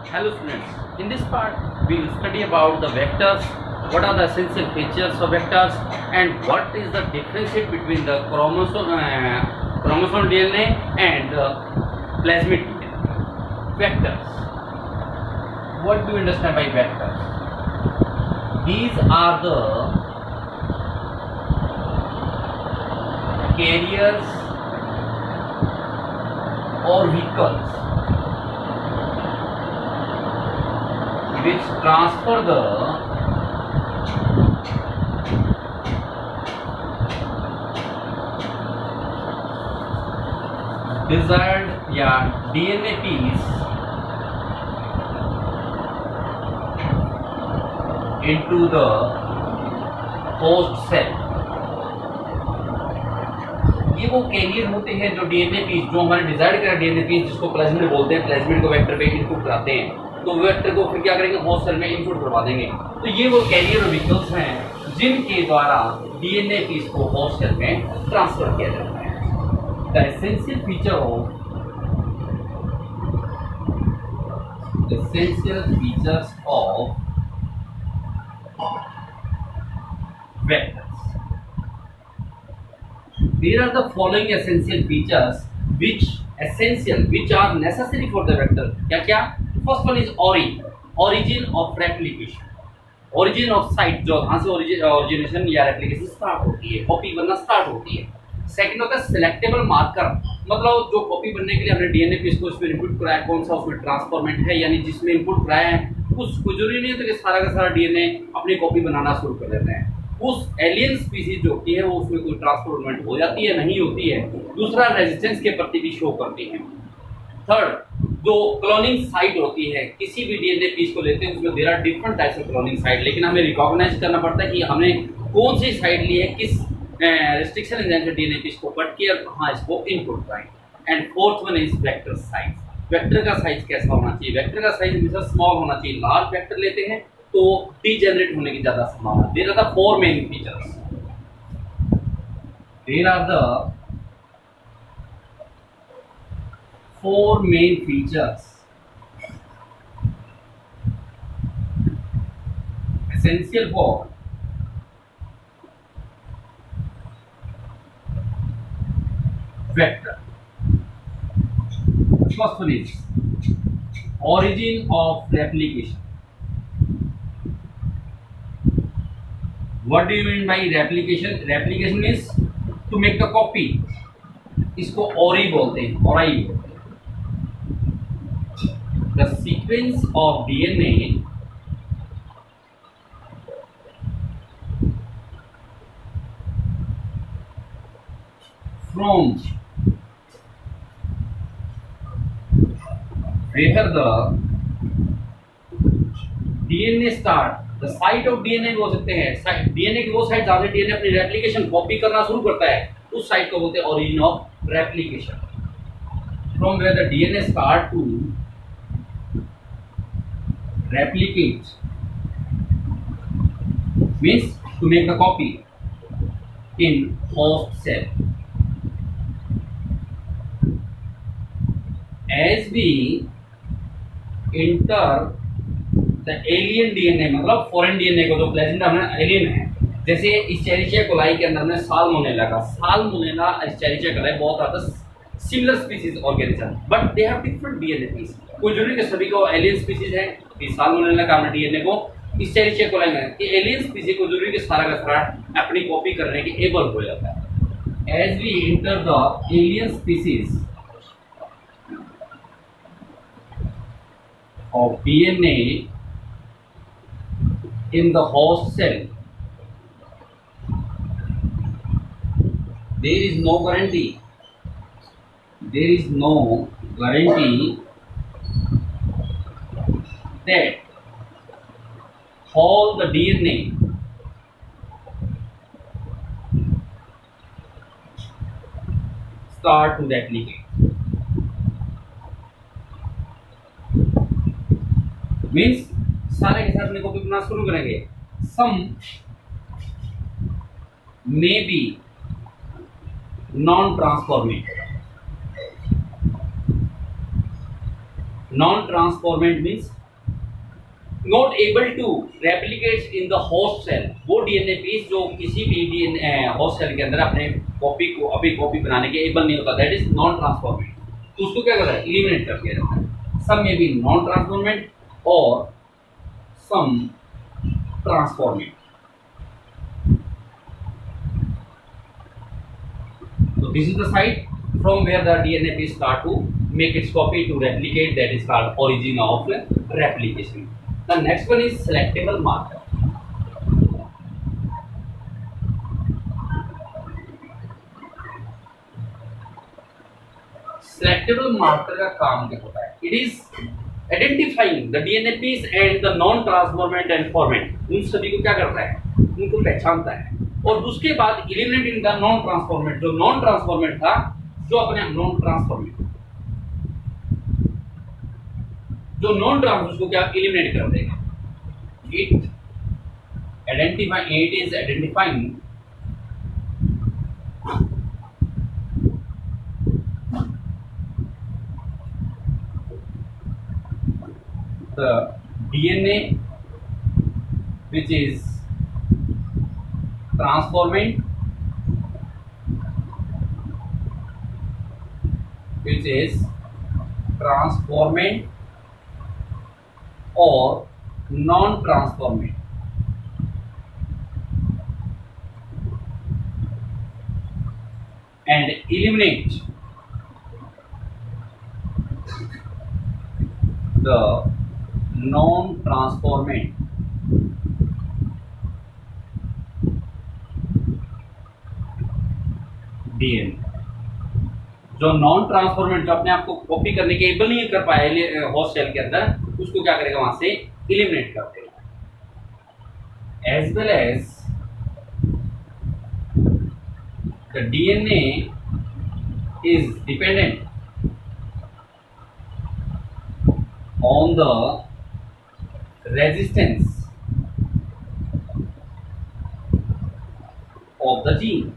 Hello students, in this part we will study about the vectors, what are the essential features of vectors and what is the difference between the chromosomal DNA and plasmid DNA. Vectors. What do you understand by vectors? These are the carriers or vehicles which transfer the desired DNA piece into the host cell. ये वो career होते हैं जो DNA piece, जो हमारे desired करा DNA piece जिसको plasmid बोलते हैं, प्लाज्मिड को वेक्टर पे इनपुट कराते हैं, तो वेक्टर को फिर क्या करेंगे, होस्ट सेल में इनपुट करवा देंगे। तो ये वो कैरियर व्हीकल्स हैं जिनके द्वारा डीएनए पीस को होस्ट सेल में ट्रांसफर किया जाता है। The essential feature of vectors. There are the following essential features which are necessary for the vector. क्या क्या? First one is origin of replication. Origin of site, जो यहाँ से origination या replication स्टार्ट होती है, कॉपी बनना स्टार्ट होती है। सेकंड होता है सिलेक्टेबल मार्कर, मतलब जो कॉपी बनने के लिए हमने डीएनए पीस को उसमें इनपुट कराया, कौन सा उसमें ट्रांसफॉर्मेट है, यानी जिसमें इनपुट कराया है उसको जरूरी नहीं है तो कि सारा का सारा डीएनए अपनी कॉपी बनाना शुरू कर देते हैं। उस एलियन स्पीसीज जो होती है वो उसमें कोई ट्रांसफॉर्मेट हो जाती है, नहीं होती है। दूसरा, रेजिस्टेंस के प्रति भी शो करती है। थर्ड, जो क्लोनिंग साइट होती है, किसी भी डीएनए पीस को लेते हैं उसमें there are different types of cloning site, लेकिन हमें रिकॉग्नाइज करना पड़ता है कि हमने कौन सी साइट ली है, किस रेस्ट्रिक्शन एंजाइम से डीएनए पीस को कट किया, कहाँ इसको इनपुट कराएं। And fourth one is vector size. Vector का साइज कैसा होना चाहिए? वेक्टर का साइज हमेशा स्मॉल होना चाहिए। लार्ज वेक्टर लेते हैं तो डीजेनरेट होने की ज्यादा संभावना। There are the four main features. There are the four main features essential for vector. First one is origin of replication. What do you mean by replication? Replication means to make the copy. इसको ओरी बोलते हैं, ओराई बोलते हैं। The sequence of DNA from where the DNA start, the site of DNA बोल सकते हैं। DNA की वो साइट जहाँ से DNA अपनी रेप्लिकेशन कॉपी करना शुरू करता है उस साइट को बोलते हैं origin of replication. From where the DNA start to replicate means to make the copy in host cell. As we enter the alien DNA, मतलब फॉरेन डीएनए को, जो प्लेजेंट हमने एलियन है, जैसे इस्चेरिचिया कोलाई के अंदर में साल्मोनेला इस्चेरिचिया कोलाई बहुत ज्यादा similar species organism, but they have different DNA piece. कोई जरूरी कि सभी को एलियन स्पीसीज है, साल्मोनेला का हमने डीएनए को इस्चेरिचिया कोलाई में कि एलियन स्पीसीज को जरूरी कि सारा का सारा अपनी कॉपी करने के एबल हो जाता है। As we enter the alien species of DNA in the host cell, there is no guarantee that all the DNA start to replicate. Means सारे के साथ अपने कॉपी बनाना शुरू करेंगे। Some may be non transformant Non-transformant means not able to replicate in the host cell, वो DNA piece जो किसी भी डीएनए होस्ट सेल के अंदर अपने कॉपी को अपनी कॉपी बनाने के एबल नहीं होता, दैट इज नॉन ट्रांसफॉर्मेंट, तो उसको क्या करता है, एलिमिनेट कर दिया जाता है। सम में भी नॉन ट्रांसफॉर्मेंट और सम transformant. So this is the site from where the DNA piece start to make its copy to replicate, that is called origin of replication. The next one is selectable marker. Selectable marker का काम क्या होता है? It is identifying the DNA piece and the non-transformant and formant. उन सभी को क्या करता है? उनको पहचानता है और उसके बाद एलिमिनेट इनका नॉन ट्रांसफॉर्मेंट, जो नॉन ट्रांसफॉर्मेंट था, जो अपने नॉन ट्रांसफॉर्मेंट जो नॉन ट्रांस उसको क्या एलिमिनेट कर देगा। It is identifying the DNA which is transformant, or non-transformant, and eliminate the non-transformant DNA। जो नॉन ट्रांसफॉर्मेंट, जो अपने आप को कॉपी करने के एबल नहीं कर पाया होस्ट सेल के अंदर, उसको क्या करेगा, वहां से एलिमिनेट कर देगा। As well as the DNA is dependent on the resistance of the gene।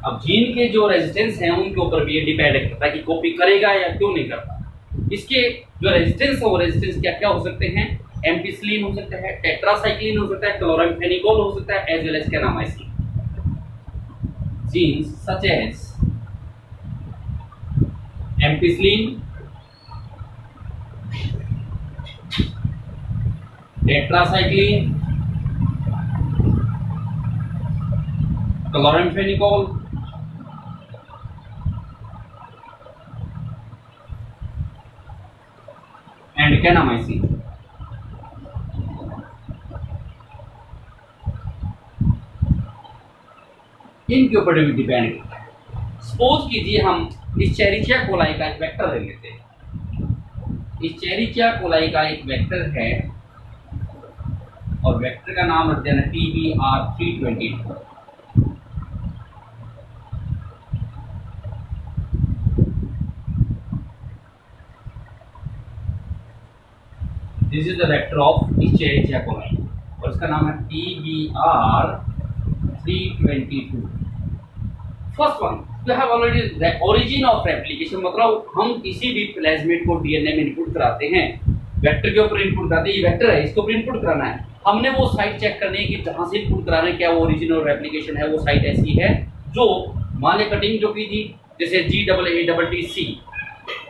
अब जीन के जो रेजिस्टेंस हैं उनके ऊपर भी ये डिपेंड करता है कि कॉपी करेगा या क्यों नहीं करता। इसके जो रेजिस्टेंस है वो रेजिस्टेंस क्या क्या हो सकते हैं, एम्पिसिलिन हो सकता है, टेट्रासाइक्लिन हो सकता है, क्लोराम्फेनिकोल हो सकता है, as well as kanamycin. Genes such as ampicillin, tetracycline, chloramphenicol, and kanamycin। इनके ऊपर भी डिपेंड करता है। सपोज कीजिए हम इस चेरिचिया कोलाई का एक वेक्टर ले लेते हैं। इस चेरिचिया कोलाई का एक वेक्टर है और वेक्टर का नाम रख देना TBR322। This is the vector of Escherichia coli और इसका नाम है TBR322। First one we have already origin of replication, मतलब हम किसी भी प्लाज्मिड को डीएनए में इनपुट कराते हैं, वेक्टर के ऊपर इनपुट कराते हैं। ये वेक्टर है, इसके ऊपर इनपुट कराना है, हमने वो साइट चेक करनी है कि जहां से इनपुट कराना है क्या वो ओरिजिन और रेप्लिकेशन है, वो साइट ऐसी है जो मान ले कटिंग जो की थी, जैसे GAATTC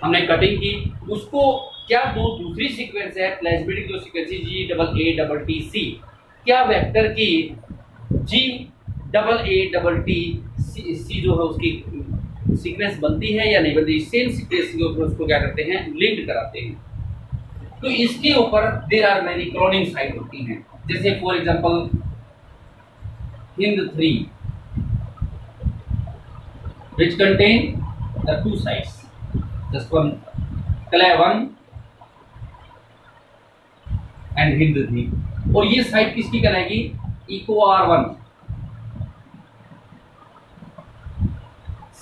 हमने कटिंग की, उसको क्या दूसरी सीक्वेंस है प्लाज्मिडिक जो सीक्वेंस GAATTC, क्या वेक्टर की GAATTC जो है उसकी सीक्वेंस बनती है या नहीं बनती, सेम सीक्वेंस के ऊपर उसको क्या करते हैं, लिंक कराते हैं। तो इसके ऊपर there are many cloning site होती हैं, जैसे for example HIND3 which contain the two sites, just one CLE1 and HIND3, और ये साइट किसकी कहलाएगी, EcoR1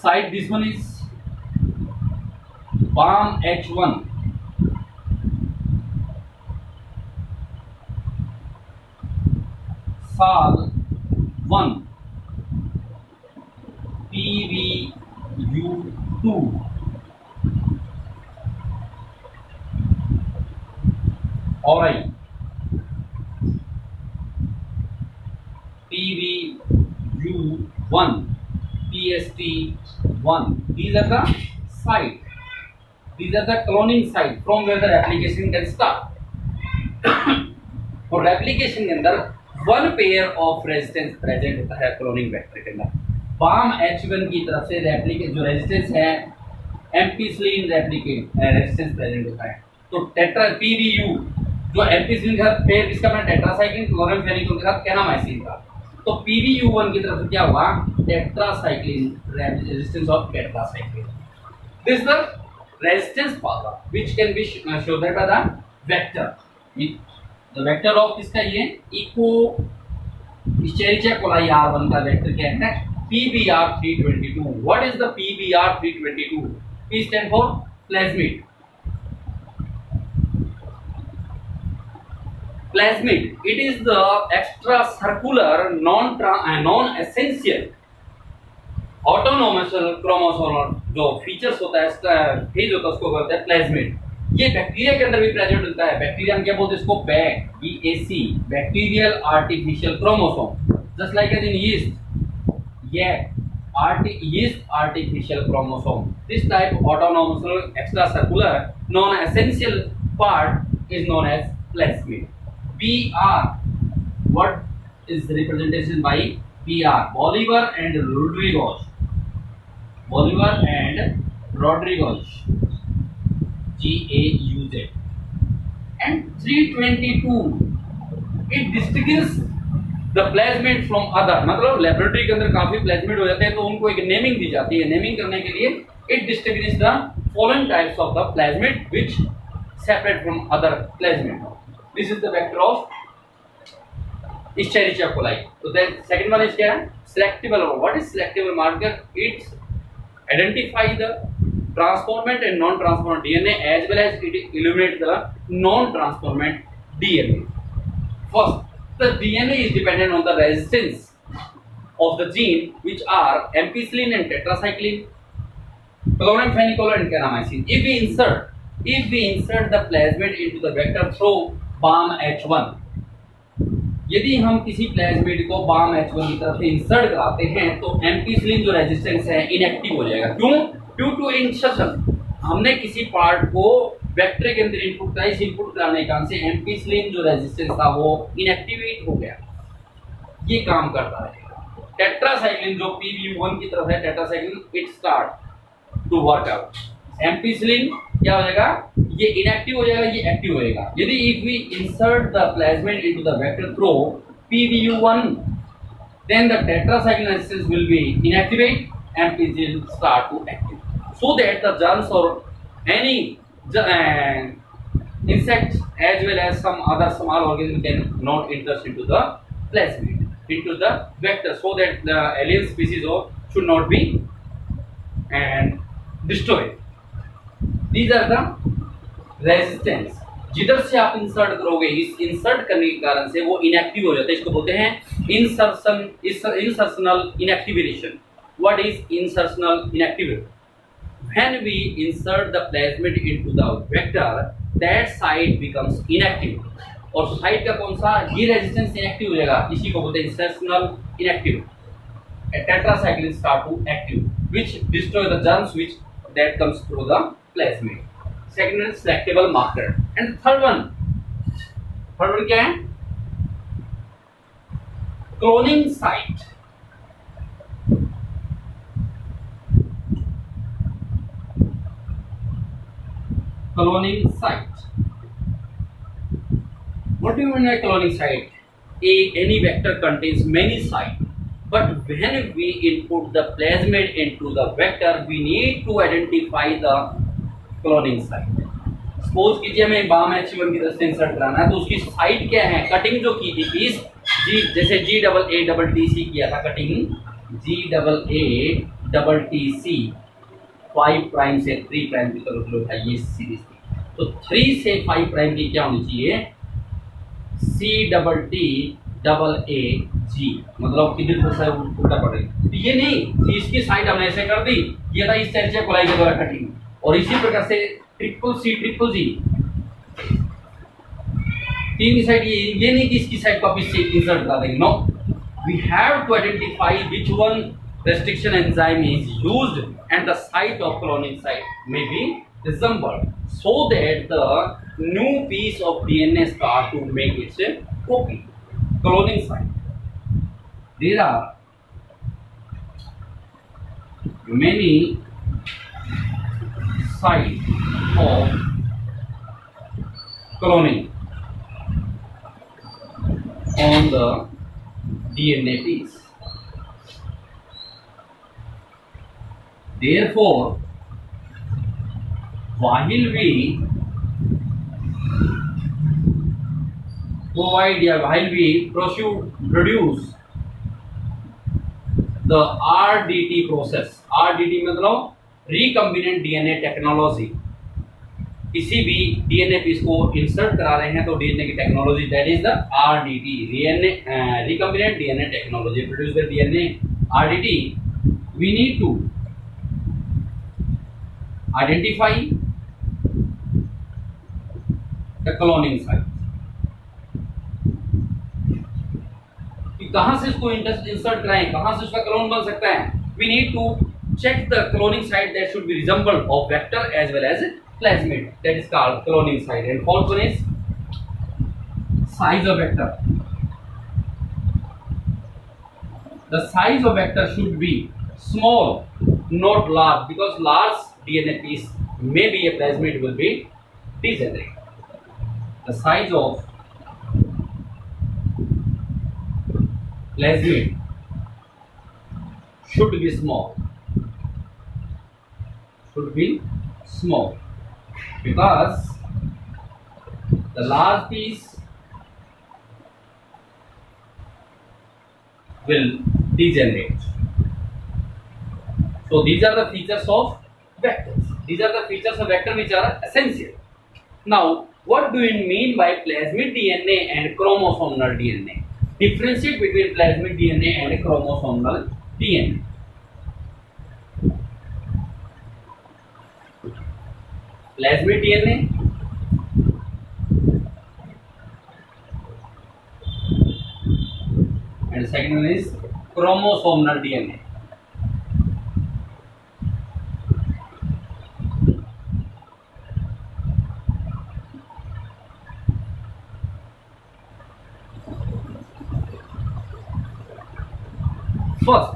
site. This one is BAMH1, SAL1, PVU2, ORI 1, PST1. These are the site. These are the cloning site from where the replication can start. और replication के अंदर one pair of resistance present होता है cloning vector के अंदर. Balm H1 की तरफ से रेप्लिकेट जो रेजिस्टेंस है एम्पीसिलिन रेप्लिकेट रेजिस्टेंस प्रेजेंट होता है. तो टेट्रा PBU जो एम्पीसिलिन का पेयर इसका मैं टेट्रासाइक्लिन क्लोरामफेनिकोल के साथ केनामाइसिन का. तो PBU1 की तरफ से क्या हुआ tetracycline resistance of tetracycline. This the resistance power which can be showed by the vector. The vector of किसका ये इको Escherichia coli R1 का वेक्टर क्या है PBr322. What is the PBr322? P stand for plasmid. Plasmid. It is the extracircular non-essential autonomous chromosome जो features होता है इसका phase होता है उसको कहते हैं प्लाज्मिड. ये बैक्टीरिया के अंदर भी प्रेजेंट होता है. बैक्टीरिया हम क्या बोलते हैं इसको BAC bacterial artificial chromosome. Just like as in yeast yeast artificial chromosome. This type of autonomous extracircular non-essential part is known as plasmid. BR, what is representation by BR? Bolivar and Rodriguez. Bolivar and Rodriguez. GAUZ. And 322. It distinguishes the plasmid from other. मतलब laboratory के अंदर काफी plasmid हो जाते हैं तो उनको एक नेमिंग दी जाती है. नेमिंग करने के लिए it distinguish the following types of the plasmid which separate from other plasmid. This is the vector of Escherichia coli. तो देन सेकंड वन इज क्या है selectable. What is selectable marker? It's identify the transformant and non transformant DNA as well as it eliminate the non transformant DNA. First, the DNA is dependent on the resistance of the gene which are ampicillin and tetracycline, chloramphenicol and kanamycin. If we insert the plasmid into the vector through BAM H1, यदि हम किसी plasmid को BAM H1 की तरफ से insert कराते हैं तो एम्पीसिलिन जो रेजिस्टेंस है इनएक्टिव हो जाएगा. क्यों? Due to insertion. हमने किसी पार्ट को वेक्टर के अंदर इनपुट का इस इनपुट कराने के कारण से एम्पीसिलिन जो रेजिस्टेंस था वो इनएक्टिवेट हो गया. ये काम करता है. टेट्रासाइक्लिन जो PBU1 की तरफ है tetracycline it start to work out. Ampicillin क्या हो जाएगा ये इनएक्टिव हो जाएगा ये एक्टिव होएगा. यदि if we insert the plasmid into the vector through PBU1 then the tetracycline resistance will be inactivate and PCL start to active so that the germs or any insects as well as some other small organism can not enter into the plasmid into the vector so that the alien species or should not be and destroyed. These are the resistance. जिधर से आप insert करोगे इस insert करने के कारण से वो इनएक्टिव हो जाता है. इसको बोलते हैं insertional inactivation. What is insertional inactivation? When we insert the plasmid into the vector, that site becomes inactive. और साइट का कौन सा ये रेजिस्टेंस इनएक्टिव हो जाएगा. इसी को बोलते हैं insertional inactive. Tetracycline start to active, which destroy the germs which that comes through the plasmid. Second is selectable marker. And third one क्या है? Cloning site. Cloning site. What do you mean by cloning site? Any vector contains many sites, but when we input the plasmid into the vector, we need to identify the cloning site. Suppose कीजिए हमें BAM H1 की तरफ से insert कराना है तो उसकी site क्या है. कटिंग जो की थी पीस जी जैसे GAATC किया था कटिंग GAATC 5 प्राइम से 3 प्राइम की तरफ लो था ये सीरीज थी. तो 3 से 5 प्राइम की क्या होनी चाहिए CTTAAG. मतलब कितनी तरह से उल्टा पड़ रही. ये नहीं इसकी साइट हमने ऐसे कर दी. ये था Escherichia coli के द्वारा कटिंग. और इसी प्रकार से CCC तीन की साइड ये नहीं कि इसकी साइड को आप इससे इंसर्ट करा देंगे. No, we have to identify which one restriction enzyme is used and the site of cloning site may be resembled so that the new piece of DNA start to make its copy. Cloning site. There are many sites of cloning on the DNA piece. Therefore, while we produce the RDT process, RDT मतलब recombinant DNA technology, किसी भी DNA piece को insert करा रहे हैं तो DNA की technology, that is the RDT, recombinant DNA technology. Produce the DNA RDT, we need to identify the cloning site. कहां से इसको इंसर्ट कराएं, कहां से उसका क्लोन बन सकता है. We need to check the cloning site that should be resembled of vector as well as plasmid, that is called cloning site. And fourth one is size of vector. The size of vector should be small, not large, because large DNA piece, maybe a plasmid, will be degenerate. The size of plasmid should be small, because the large piece will degenerate. So these are the features of vectors. These are the features of vector which are essential. Now, what do we mean by plasmid DNA and chromosomal DNA? Differentiate between plasmid DNA and chromosomal DNA. Plasmid DNA and the second one is chromosomal DNA. First,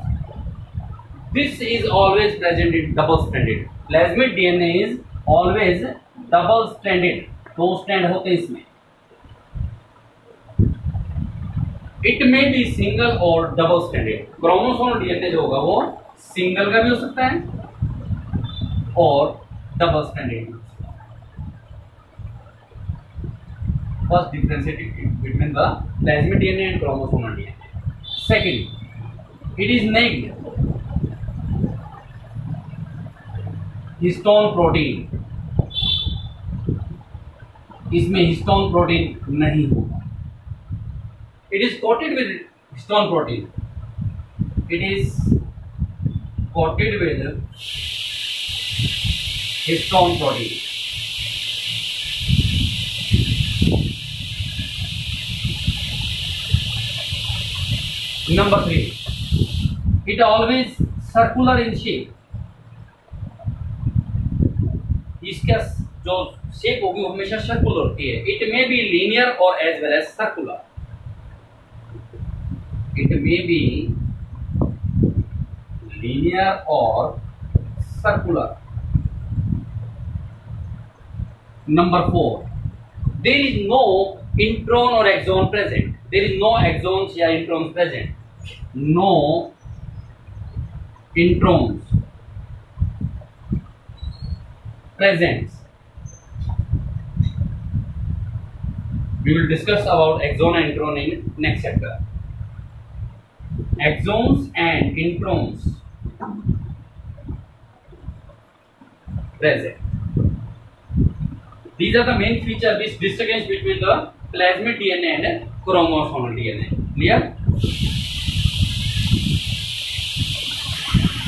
this is always present in double-stranded. Plasmid DNA is always double-stranded. दो strand होते हैं इसमें. It may be single और double-stranded. Chromosome DNA जो होगा वो single का भी हो सकता है और डबल-स्ट्रैंडेड भी हो सकता है. First, differentiate between the plasmid DNA and chromosomal DNA. Second, it is naked. Histone protein, इसमें हिस्टोन प्रोटीन नहीं होगा. It is coated with histone protein. It is coated with histone protein. Number 3, it always circular in shape. इसका जो shape होगी वो हमेशा circular होती है. इट मे बी लीनियर और as well as circular. It may be linear और circular. Number 4, there is no intron or exon present. There is no exons या introns present. No introns present. We will discuss about exon and intron in next chapter. Exons and introns present. These are the main features which distinguish between the plasmid DNA and chromosomal DNA. Clear?